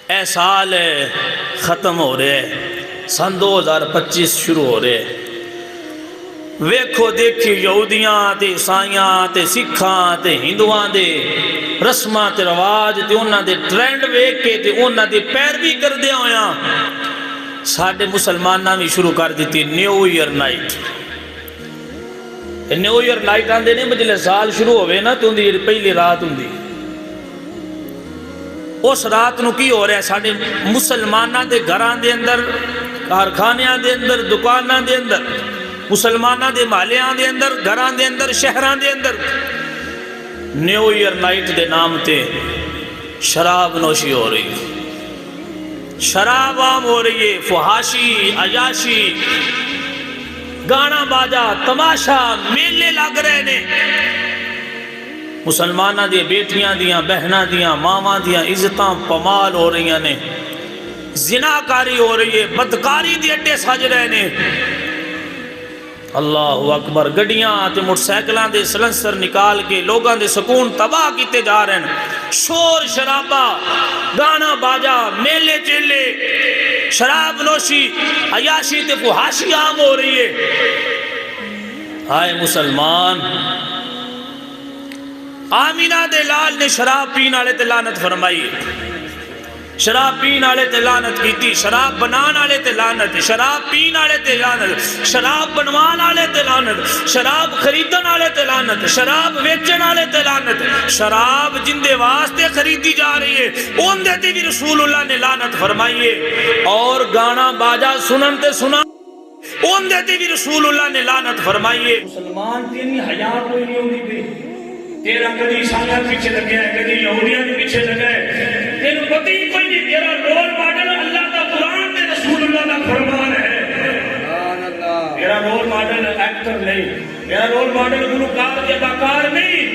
اے سال ختم ہو رہے سن 2025 شروع ہو رہے ویکھو دیکھی یہودیاں تے عیسائیاں تے سکھاں تے ہندوان دے رسماں تے رواج تے انہاں دے ٹرینڈ ویکھ کے تے انہاں دی پیروی کردے ہویا ساڈے مسلماناں بھی شروع کر دیتی new year night new year night آندے نہیں مجلے سال شروع ہوئے نا تو اندھی پہلی رات ہوندی اس رات نو کی ہو رہا ہے ساڑھے مسلمانہ دے گھران دے اندر کارخانیاں دے اندر دکاناں دے اندر مسلمانہ دے مالیاں دے اندر گھران دے اندر شہران دے اندر نیو ایئر نائٹ دے نام تے شراب نوشی ہو رہی ہے شراب عام ہو رہی ہے فحاشی عیاشی گانا باجا تماشا میلے لگ رہے نے مسلمانہ دی بیٹیاں دیاں بہناں دیاں ماما دیاں عزتاں پمال ہو رہی ہیں زناکاری ہو رہی ہے بدکاری دی اڈے سج رہے نے اللہ اکبر گڑیاں تے موٹر سائیکلاں دے سلنسر نکال کے لوگاں دے سکون تباہ کیتے جا رہے ہیں شور شرابہ گانا باجا میلے چیلے شراب نوشی عیاشی تے فحاشی عام ہو رہی ہے ہائے مسلمان آمینہ دے لال نے شراب پین آلے تے لعنت فرمائی شراب پین آلے تے لعنت کیتی شراب بنان آلے تے لعنت شراب پین آلے تے لعنت شراب بنوان آلے تے لعنت شراب خریدن آلے تے لعنت شراب ویچن آلے تے لعنت شراب جن دے واسطے خریدی جا رہی ہے ان دیتی بھی رسول اللہ نے لعنت فرمائی ہے اور گانا باجا سنن تے سنا ان دیتی بھی رسول اللہ نے لعنت فرمائی ہے مسلمان تینی حیات کوئی نہیں ہوندی بھی تیرا کدی عیسائیاں پیچھے لگے ہے کدی یہودیاں پیچھے لگے ہے تیرا پتہ ہی کوئی نہیں تیرا رول ماڈل اللہ کا قرآن میں رسول اللہ کا فرمان ہے تیرا رول ماڈل ایکٹر نہیں تیرا رول ماڈل گلوکار کے اداکار نہیں